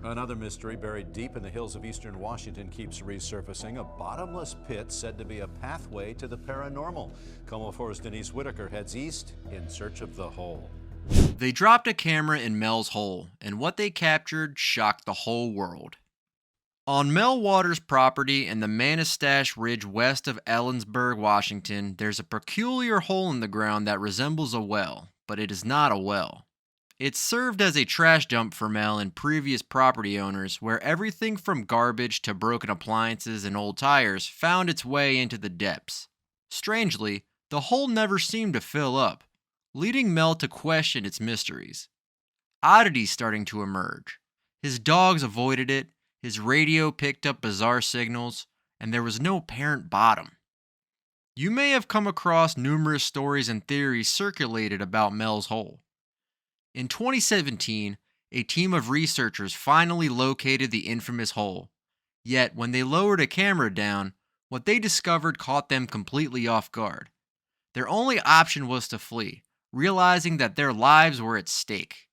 Another mystery buried deep in the hills of eastern Washington keeps resurfacing. A bottomless pit said to be a pathway to the paranormal. KOMO4's Denise Whitaker heads east in search of the hole. They dropped a camera in Mel's hole, and what they captured shocked the whole world. On Mel Waters' property in the Manastash Ridge west of Ellensburg, Washington, there's a peculiar hole in the ground that resembles a well, but it is not a well. It served as a trash dump for Mel and previous property owners, where everything from garbage to broken appliances and old tires found its way into the depths. Strangely, the hole never seemed to fill up, leading Mel to question its mysteries. Oddities starting to emerge. His dogs avoided it, his radio picked up bizarre signals, and there was no apparent bottom. You may have come across numerous stories and theories circulated about Mel's hole. In 2017, a team of researchers finally located the infamous hole. Yet, when they lowered a camera down, what they discovered caught them completely off guard. Their only option was to flee, realizing that their lives were at stake.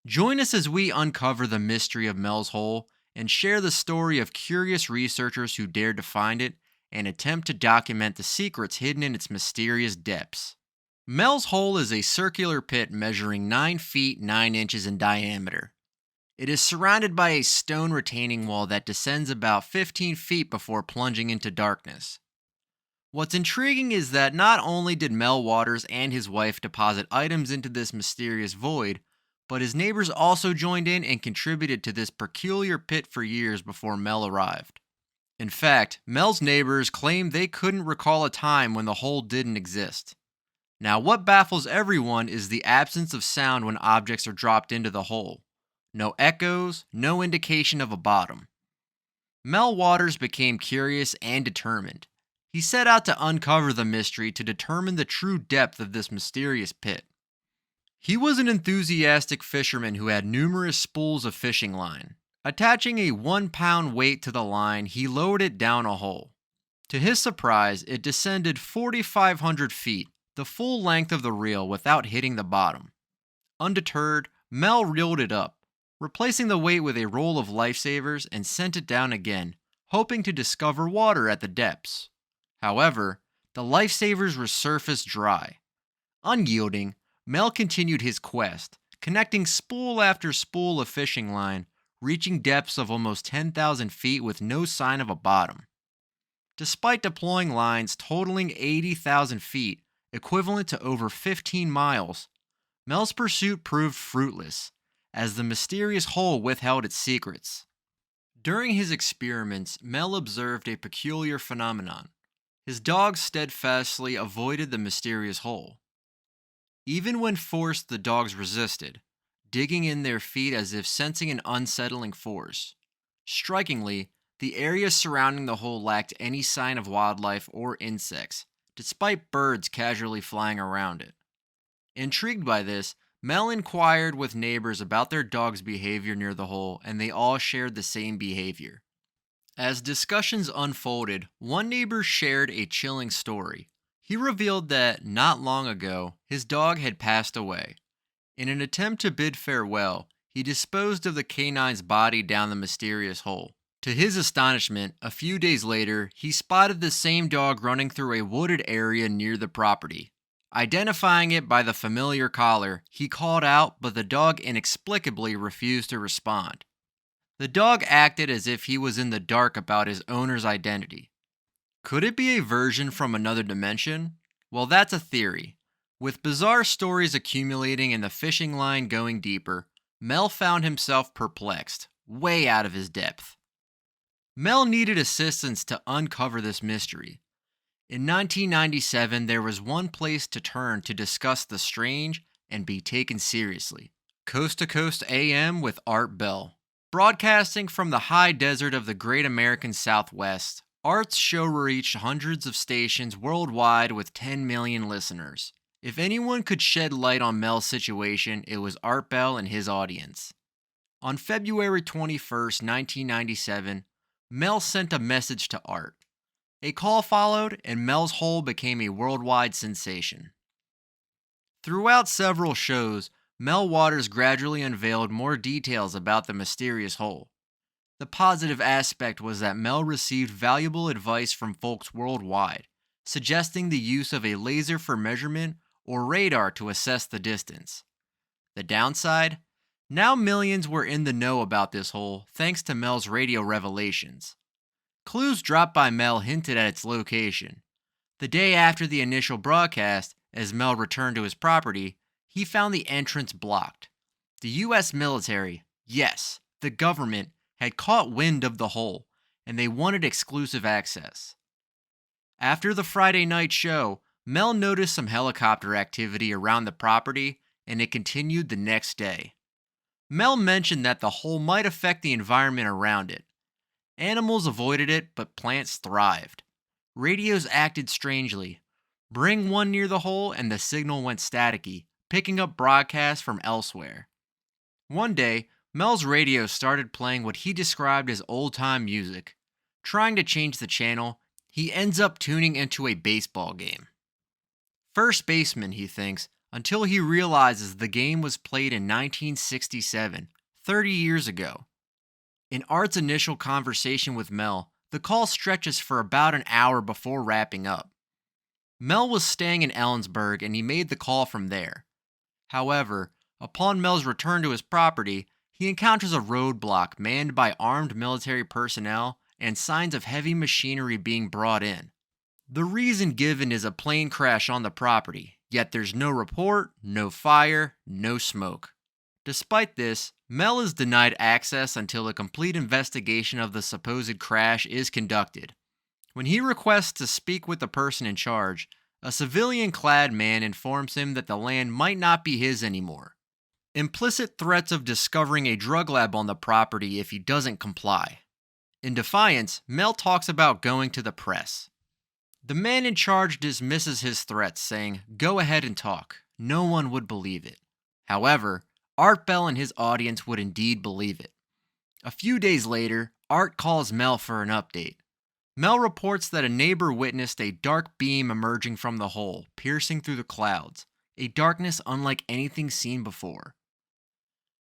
Join us as we uncover the mystery of Mel's hole and share the story of curious researchers who dared to find it and attempt to document the secrets hidden in its mysterious depths. Mel's hole is a circular pit measuring 9 feet 9 inches in diameter. It is surrounded by a stone retaining wall that descends about 15 feet before plunging into darkness. What's intriguing is that not only did Mel Waters and his wife deposit items into this mysterious void, but his neighbors also joined in and contributed to this peculiar pit for years before Mel arrived. In fact, Mel's neighbors claim they couldn't recall a time when the hole didn't exist. Now, what baffles everyone is the absence of sound when objects are dropped into the hole. No echoes, no indication of a bottom. Mel Waters became curious and determined. He set out to uncover the mystery to determine the true depth of this mysterious pit. He was an enthusiastic fisherman who had numerous spools of fishing line. Attaching a 1-pound weight to the line, he lowered it down a hole. To his surprise, it descended 4,500 feet, the full length of the reel, without hitting the bottom. Undeterred, Mel reeled it up, replacing the weight with a roll of lifesavers, and sent it down again, hoping to discover water at the depths. However, the lifesavers resurfaced dry. Unyielding, Mel continued his quest, connecting spool after spool of fishing line, reaching depths of almost 10,000 feet with no sign of a bottom. Despite deploying lines totaling 80,000 feet, equivalent to over 15 miles, Mel's pursuit proved fruitless, as the mysterious hole withheld its secrets. During his experiments, Mel observed a peculiar phenomenon. His dogs steadfastly avoided the mysterious hole. Even when forced, the dogs resisted, digging in their feet as if sensing an unsettling force. Strikingly, the area surrounding the hole lacked any sign of wildlife or insects, despite birds casually flying around it. Intrigued by this, Mel inquired with neighbors about their dogs' behavior near the hole, and they all shared the same behavior. As discussions unfolded, one neighbor shared a chilling story. He revealed that, not long ago, his dog had passed away. In an attempt to bid farewell, he disposed of the canine's body down the mysterious hole. To his astonishment, a few days later, he spotted the same dog running through a wooded area near the property. Identifying it by the familiar collar, he called out, but the dog inexplicably refused to respond. The dog acted as if he was in the dark about his owner's identity. Could it be a version from another dimension? Well, that's a theory. With bizarre stories accumulating and the fishing line going deeper, Mel found himself perplexed, way out of his depth. Mel needed assistance to uncover this mystery. In 1997, there was one place to turn to discuss the strange and be taken seriously. Coast to Coast AM with Art Bell. Broadcasting from the high desert of the great American Southwest, Art's show reached hundreds of stations worldwide with 10 million listeners. If anyone could shed light on Mel's situation, it was Art Bell and his audience. On February 21st, 1997, Mel sent a message to Art. A call followed, and Mel's hole became a worldwide sensation. Throughout several shows, Mel Waters gradually unveiled more details about the mysterious hole. The positive aspect was that Mel received valuable advice from folks worldwide, suggesting the use of a laser for measurement or radar to assess the distance. The downside? Now millions were in the know about this hole thanks to Mel's radio revelations. Clues dropped by Mel hinted at its location. The day after the initial broadcast, as Mel returned to his property, he found the entrance blocked. The U.S. military, yes, the government, had caught wind of the hole, and they wanted exclusive access. After the Friday night show, Mel noticed some helicopter activity around the property, and it continued the next day. Mel mentioned that the hole might affect the environment around it. Animals avoided it, but plants thrived. Radios acted strangely. Bring one near the hole and the signal went staticky, picking up broadcasts from elsewhere. One day, Mel's radio started playing what he described as old-time music. Trying to change the channel, he ends up tuning into a baseball game. First baseman, he thinks, until he realizes the game was played in 1967, 30 years ago. In Art's initial conversation with Mel, the call stretches for about an hour before wrapping up. Mel was staying in Ellensburg and he made the call from there. However, upon Mel's return to his property, he encounters a roadblock manned by armed military personnel and signs of heavy machinery being brought in. The reason given is a plane crash on the property, yet there's no report, no fire, no smoke. Despite this, Mel is denied access until a complete investigation of the supposed crash is conducted. When he requests to speak with the person in charge, a civilian-clad man informs him that the land might not be his anymore. Implicit threats of discovering a drug lab on the property if he doesn't comply. In defiance, Mel talks about going to the press. The man in charge dismisses his threats, saying, "Go ahead and talk. No one would believe it." However, Art Bell and his audience would indeed believe it. A few days later, Art calls Mel for an update. Mel reports that a neighbor witnessed a dark beam emerging from the hole, piercing through the clouds, a darkness unlike anything seen before.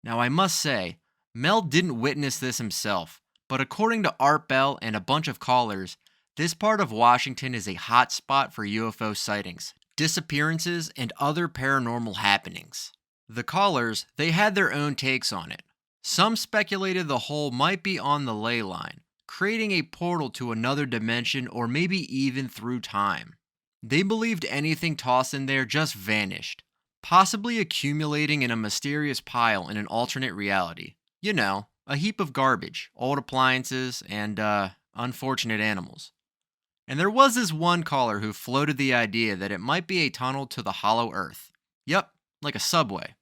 Now I must say, Mel didn't witness this himself, but according to Art Bell and a bunch of callers, this part of Washington is a hot spot for UFO sightings, disappearances, and other paranormal happenings. The callers, they had their own takes on it. Some speculated the hole might be on the ley line, creating a portal to another dimension or maybe even through time. They believed anything tossed in there just vanished, possibly accumulating in a mysterious pile in an alternate reality. You know, a heap of garbage, old appliances, and, unfortunate animals. And there was this one caller who floated the idea that it might be a tunnel to the hollow earth. Yep, like a subway.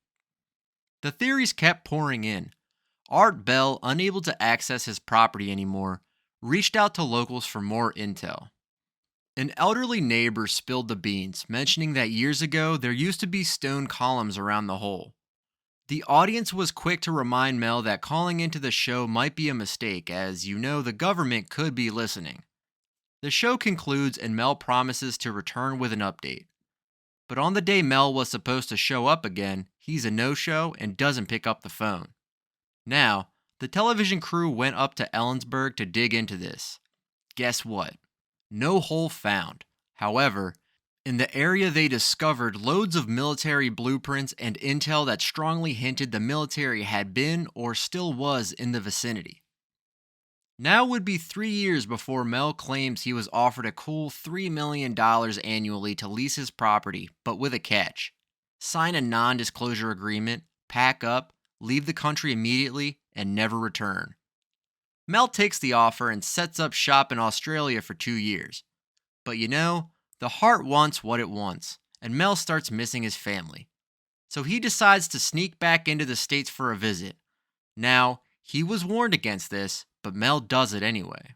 The theories kept pouring in. Art Bell, unable to access his property anymore, reached out to locals for more intel. An elderly neighbor spilled the beans, mentioning that years ago there used to be stone columns around the hole. The audience was quick to remind Mel that calling into the show might be a mistake, as you know the government could be listening. The show concludes and Mel promises to return with an update. But on the day Mel was supposed to show up again, he's a no-show and doesn't pick up the phone. Now, the television crew went up to Ellensburg to dig into this. Guess what? No hole found. However, in the area they discovered loads of military blueprints and intel that strongly hinted the military had been or still was in the vicinity. Now would be 3 years before Mel claims he was offered a cool $3 million annually to lease his property, but with a catch. Sign a non-disclosure agreement, pack up, leave the country immediately, and never return. Mel takes the offer and sets up shop in Australia for 2 years. But you know, the heart wants what it wants, and Mel starts missing his family. So he decides to sneak back into the States for a visit. Now, he was warned against this, but Mel does it anyway.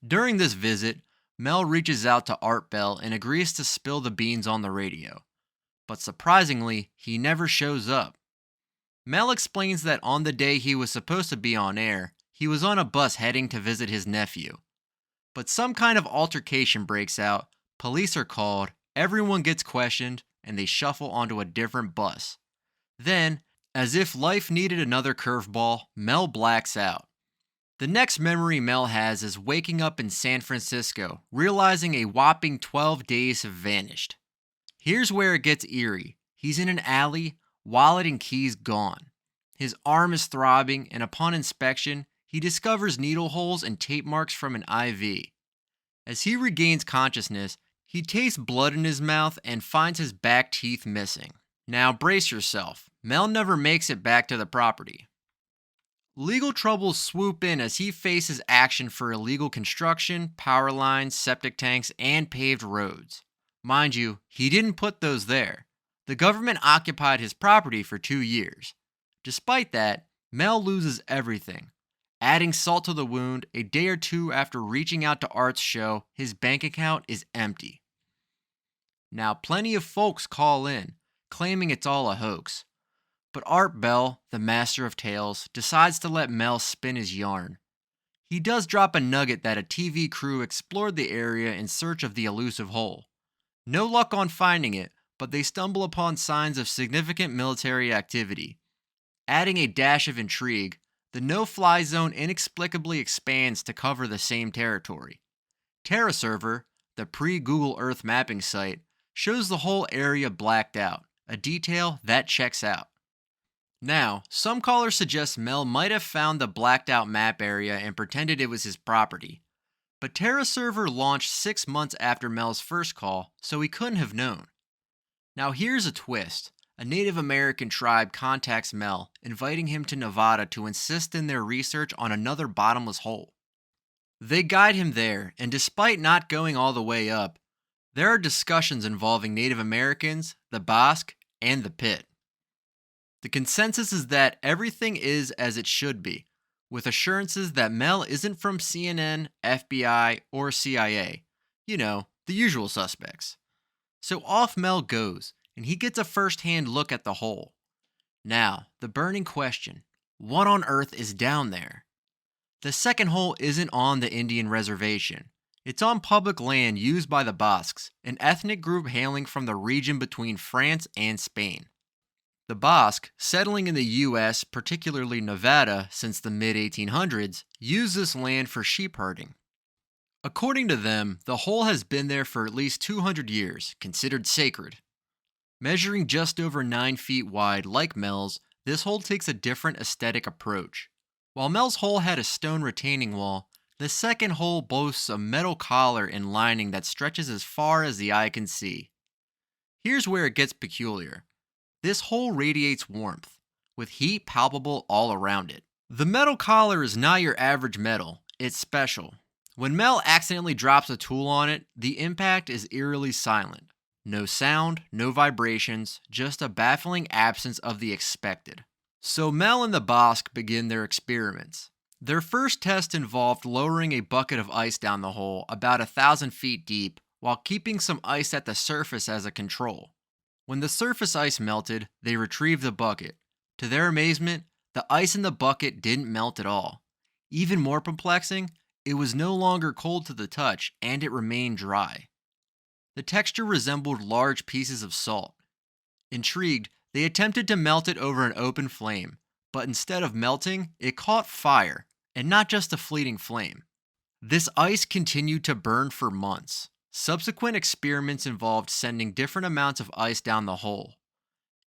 During this visit, Mel reaches out to Art Bell and agrees to spill the beans on the radio. But surprisingly, he never shows up. Mel explains that on the day he was supposed to be on air, he was on a bus heading to visit his nephew. But some kind of altercation breaks out, police are called, everyone gets questioned, and they shuffle onto a different bus. Then, as if life needed another curveball, Mel blacks out. The next memory Mel has is waking up in San Francisco, realizing a whopping 12 days have vanished. Here's where it gets eerie. He's in an alley, wallet and keys gone. His arm is throbbing, and upon inspection, he discovers needle holes and tape marks from an IV. As he regains consciousness, he tastes blood in his mouth and finds his back teeth missing. Now brace yourself. Mel never makes it back to the property. Legal troubles swoop in as he faces action for illegal construction, power lines, septic tanks, and paved roads. Mind you, he didn't put those there. The government occupied his property for 2 years. Despite that, Mel loses everything. Adding salt to the wound, a day or two after reaching out to Art's show, his bank account is empty. Now, plenty of folks call in, claiming it's all a hoax. But Art Bell, the master of tales, decides to let Mel spin his yarn. He does drop a nugget that a TV crew explored the area in search of the elusive hole. No luck on finding it, but they stumble upon signs of significant military activity. Adding a dash of intrigue, the no-fly zone inexplicably expands to cover the same territory. TerraServer, the pre-Google Earth mapping site, shows the whole area blacked out, a detail that checks out. Now, some callers suggest Mel might have found the blacked out map area and pretended it was his property. But TerraServer launched 6 months after Mel's first call, so he couldn't have known. Now here's a twist. A Native American tribe contacts Mel, inviting him to Nevada to assist in their research on another bottomless hole. They guide him there, and despite not going all the way up, there are discussions involving Native Americans, the Basque, and the pit. The consensus is that everything is as it should be, with assurances that Mel isn't from CNN, FBI, or CIA. You know, the usual suspects. So off Mel goes, and he gets a first-hand look at the hole. Now, the burning question, what on earth is down there? The second hole isn't on the Indian reservation. It's on public land used by the Basques, an ethnic group hailing from the region between France and Spain. The Basque, settling in the U.S., particularly Nevada, since the mid-1800s, used this land for sheep herding. According to them, the hole has been there for at least 200 years, considered sacred. Measuring just over 9 feet wide like Mel's, this hole takes a different aesthetic approach. While Mel's hole had a stone retaining wall, the second hole boasts a metal collar and lining that stretches as far as the eye can see. Here's where it gets peculiar. This hole radiates warmth, with heat palpable all around it. The metal collar is not your average metal, it's special. When Mel accidentally drops a tool on it, the impact is eerily silent. No sound, no vibrations, just a baffling absence of the expected. So Mel and the Basque begin their experiments. Their first test involved lowering a bucket of ice down the hole about 1,000 feet deep while keeping some ice at the surface as a control. When the surface ice melted, they retrieved the bucket. To their amazement, the ice in the bucket didn't melt at all. Even more perplexing, it was no longer cold to the touch and it remained dry. The texture resembled large pieces of salt. Intrigued, they attempted to melt it over an open flame, but instead of melting, it caught fire, and not just a fleeting flame. This ice continued to burn for months. Subsequent experiments involved sending different amounts of ice down the hole.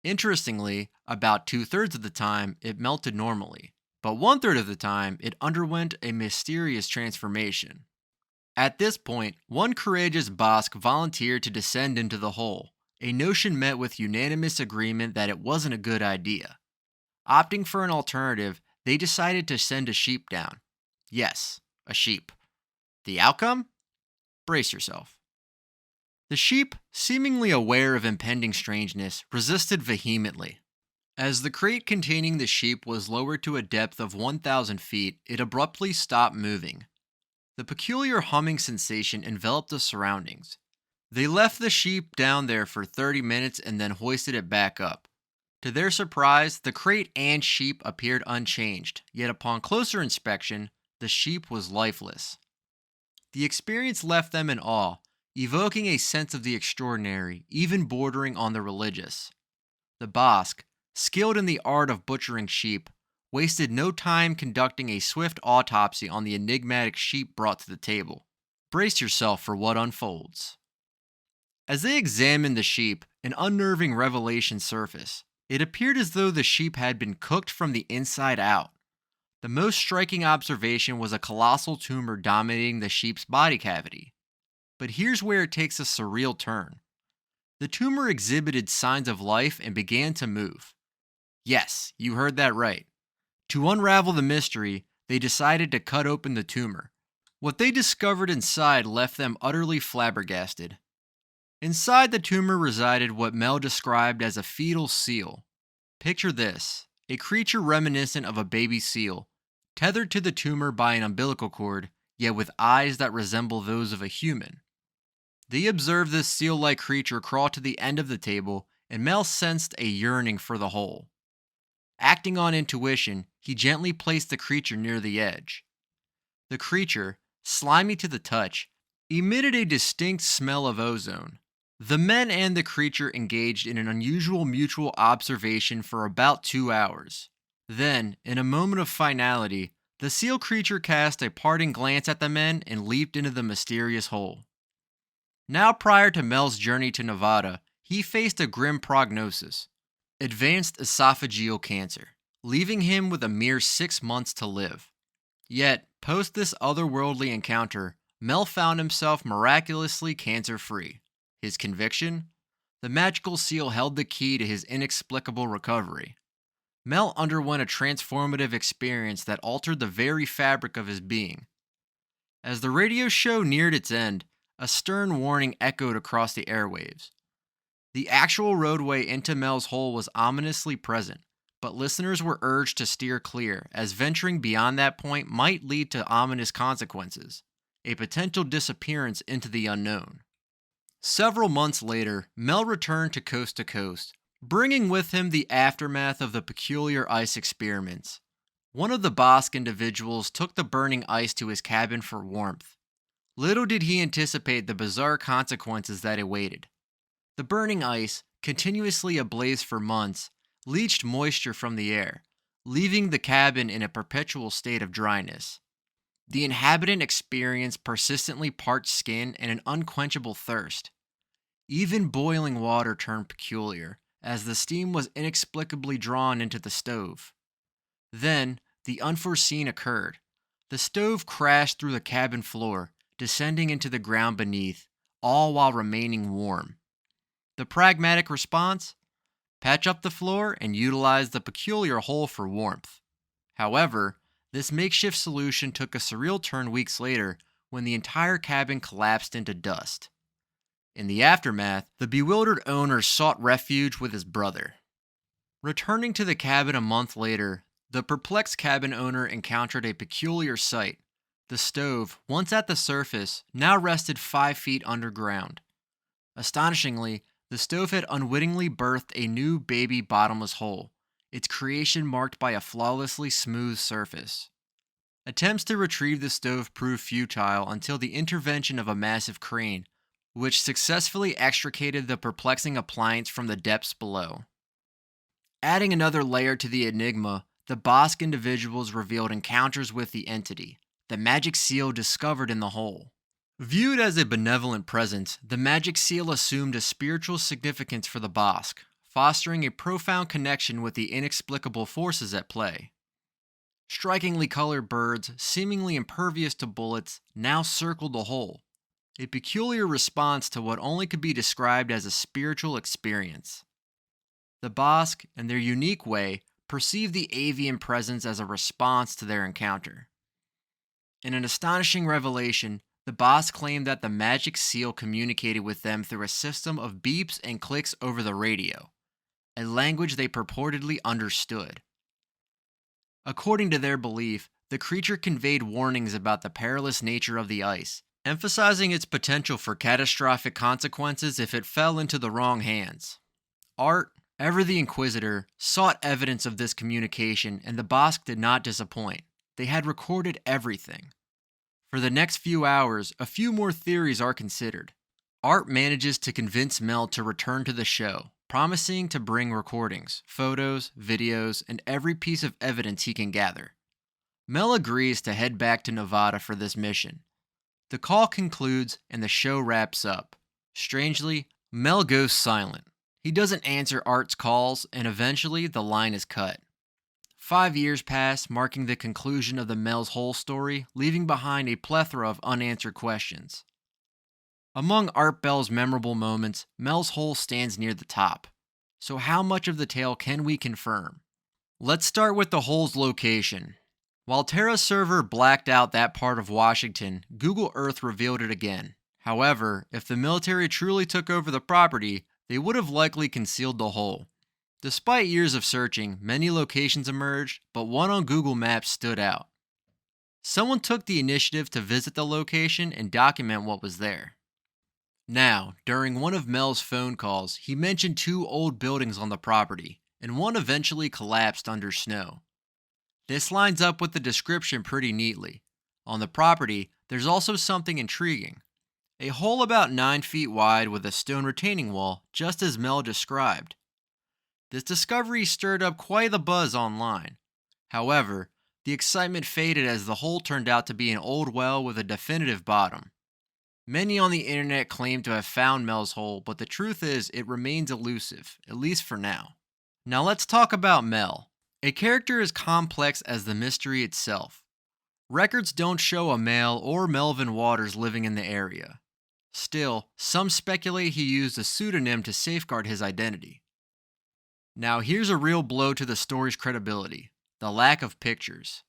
Interestingly, about 2/3 of the time, it melted normally, but 1/3 of the time, it underwent a mysterious transformation. At this point, one courageous Basque volunteered to descend into the hole, a notion met with unanimous agreement that it wasn't a good idea. Opting for an alternative, they decided to send a sheep down. Yes, a sheep. The outcome? Brace yourself. The sheep, seemingly aware of impending strangeness, resisted vehemently. As the crate containing the sheep was lowered to a depth of 1,000 feet, it abruptly stopped moving. The peculiar humming sensation enveloped the surroundings. They left the sheep down there for 30 minutes and then hoisted it back up. To their surprise, the crate and sheep appeared unchanged, yet upon closer inspection, the sheep was lifeless. The experience left them in awe, evoking a sense of the extraordinary, even bordering on the religious. The Basque, skilled in the art of butchering sheep, wasted no time conducting a swift autopsy on the enigmatic sheep brought to the table. Brace yourself for what unfolds. As they examined the sheep, an unnerving revelation surfaced. It appeared as though the sheep had been cooked from the inside out. The most striking observation was a colossal tumor dominating the sheep's body cavity. But here's where it takes a surreal turn. The tumor exhibited signs of life and began to move. Yes, you heard that right. To unravel the mystery, they decided to cut open the tumor. What they discovered inside left them utterly flabbergasted. Inside the tumor resided what Mel described as a fetal seal. Picture this, a creature reminiscent of a baby seal, tethered to the tumor by an umbilical cord, yet with eyes that resemble those of a human. They observed this seal-like creature crawl to the end of the table, and Mel sensed a yearning for the hole. Acting on intuition, he gently placed the creature near the edge. The creature, slimy to the touch, emitted a distinct smell of ozone. The men and the creature engaged in an unusual mutual observation for about 2 hours. Then, in a moment of finality, the seal creature cast a parting glance at the men and leaped into the mysterious hole. Now prior to Mel's journey to Nevada, he faced a grim prognosis: advanced esophageal cancer, leaving him with a mere 6 months to live. Yet, post this otherworldly encounter, Mel found himself miraculously cancer-free. His conviction? The magical seal held the key to his inexplicable recovery. Mel underwent a transformative experience that altered the very fabric of his being. As the radio show neared its end, a stern warning echoed across the airwaves. The actual roadway into Mel's hole was ominously present, but listeners were urged to steer clear, as venturing beyond that point might lead to ominous consequences, a potential disappearance into the unknown. Several months later, Mel returned to Coast, bringing with him the aftermath of the peculiar ice experiments. One of the Bosque individuals took the burning ice to his cabin for warmth. Little did he anticipate the bizarre consequences that awaited. The burning ice, continuously ablaze for months, leached moisture from the air, leaving the cabin in a perpetual state of dryness. The inhabitant experienced persistently parched skin and an unquenchable thirst. Even boiling water turned peculiar, as the steam was inexplicably drawn into the stove. Then, the unforeseen occurred. The stove crashed through the cabin floor, descending into the ground beneath, all while remaining warm. The pragmatic response? Patch up the floor and utilize the peculiar hole for warmth. However, this makeshift solution took a surreal turn weeks later when the entire cabin collapsed into dust. In the aftermath, the bewildered owner sought refuge with his brother. Returning to the cabin a month later, the perplexed cabin owner encountered a peculiar sight. The stove, once at the surface, now rested 5 feet underground. Astonishingly, the stove had unwittingly birthed a new baby bottomless hole, its creation marked by a flawlessly smooth surface. Attempts to retrieve the stove proved futile until the intervention of a massive crane, which successfully extricated the perplexing appliance from the depths below. Adding another layer to the enigma, the Bosque individuals revealed encounters with the entity, the magic seal discovered in the hole. Viewed as a benevolent presence, the magic seal assumed a spiritual significance for the Bosque, fostering a profound connection with the inexplicable forces at play. Strikingly colored birds, seemingly impervious to bullets, now circled the hole, a peculiar response to what only could be described as a spiritual experience. The Bosque, in their unique way, perceived the avian presence as a response to their encounter. In an astonishing revelation, the Bosque claimed that the magic seal communicated with them through a system of beeps and clicks over the radio, a language they purportedly understood. According to their belief, the creature conveyed warnings about the perilous nature of the ice, emphasizing its potential for catastrophic consequences if it fell into the wrong hands. Art, ever the inquisitor, sought evidence of this communication, and the Bosque did not disappoint. They had recorded everything. For the next few hours, a few more theories are considered. Art manages to convince Mel to return to the show, promising to bring recordings, photos, videos, and every piece of evidence he can gather. Mel agrees to head back to Nevada for this mission. The call concludes and the show wraps up. Strangely, Mel goes silent. He doesn't answer Art's calls, and eventually the line is cut. 5 years pass, marking the conclusion of the Mel's Hole story, leaving behind a plethora of unanswered questions. Among Art Bell's memorable moments, Mel's Hole stands near the top. So how much of the tale can we confirm? Let's start with the hole's location. While Terra's server blacked out that part of Washington, Google Earth revealed it again. However, if the military truly took over the property, they would have likely concealed the hole. Despite years of searching, many locations emerged, but one on Google Maps stood out. Someone took the initiative to visit the location and document what was there. Now, during one of Mel's phone calls, he mentioned 2 old buildings on the property, and one eventually collapsed under snow. This lines up with the description pretty neatly. On the property, there's also something intriguing. A hole about 9 feet wide with a stone retaining wall, just as Mel described. This discovery stirred up quite the buzz online. However, the excitement faded as the hole turned out to be an old well with a definitive bottom. Many on the internet claim to have found Mel's Hole, but the truth is it remains elusive, at least for now. Now let's talk about Mel. A character as complex as the mystery itself. Records don't show a Mel or Melvin Waters living in the area. Still, some speculate he used a pseudonym to safeguard his identity. Now here's a real blow to the story's credibility: the lack of pictures.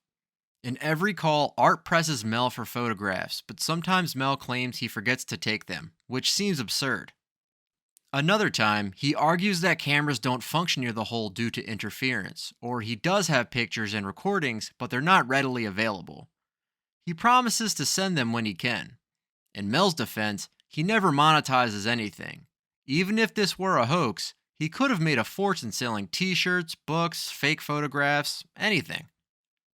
In every call, Art presses Mel for photographs, but sometimes Mel claims he forgets to take them, which seems absurd. Another time, he argues that cameras don't function near the hole due to interference, or he does have pictures and recordings, but they're not readily available. He promises to send them when he can. In Mel's defense, he never monetizes anything. Even if this were a hoax, he could have made a fortune selling t-shirts, books, fake photographs, anything.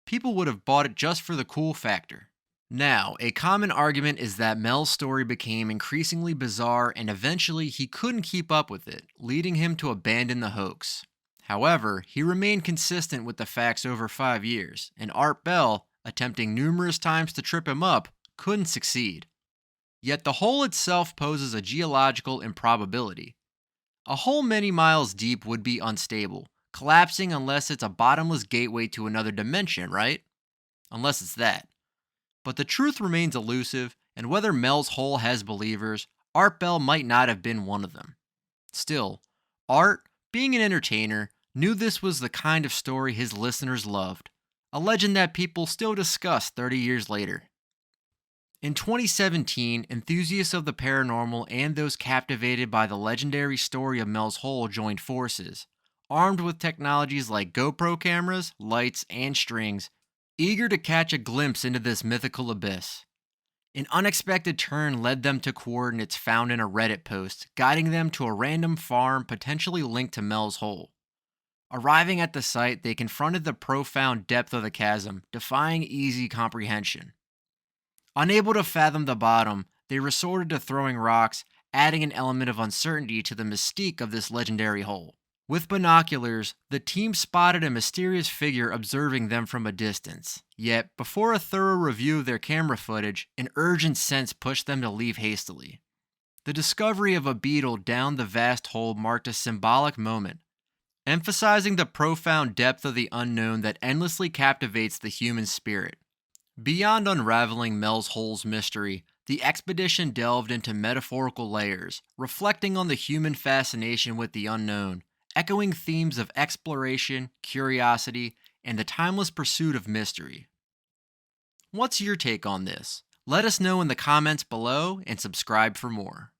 People would have bought it just for the cool factor. Now, a common argument is that Mel's story became increasingly bizarre and eventually he couldn't keep up with it, leading him to abandon the hoax. However, he remained consistent with the facts over 5 years, and Art Bell, attempting numerous times to trip him up, couldn't succeed. Yet the hole itself poses a geological improbability. A hole many miles deep would be unstable, collapsing unless it's a bottomless gateway to another dimension, right? Unless it's that. But the truth remains elusive, and whether Mel's Hole has believers, Art Bell might not have been one of them. Still, Art, being an entertainer, knew this was the kind of story his listeners loved, a legend that people still discuss 30 years later. In 2017, enthusiasts of the paranormal and those captivated by the legendary story of Mel's Hole joined forces, armed with technologies like GoPro cameras, lights, and strings, eager to catch a glimpse into this mythical abyss. An unexpected turn led them to coordinates found in a Reddit post, guiding them to a random farm potentially linked to Mel's Hole. Arriving at the site, they confronted the profound depth of the chasm, defying easy comprehension. Unable to fathom the bottom, they resorted to throwing rocks, adding an element of uncertainty to the mystique of this legendary hole. With binoculars, the team spotted a mysterious figure observing them from a distance. Yet, before a thorough review of their camera footage, an urgent sense pushed them to leave hastily. The discovery of a beetle down the vast hole marked a symbolic moment, emphasizing the profound depth of the unknown that endlessly captivates the human spirit. Beyond unraveling Mel's Hole's mystery, the expedition delved into metaphorical layers, reflecting on the human fascination with the unknown, echoing themes of exploration, curiosity, and the timeless pursuit of mystery. What's your take on this? Let us know in the comments below and subscribe for more.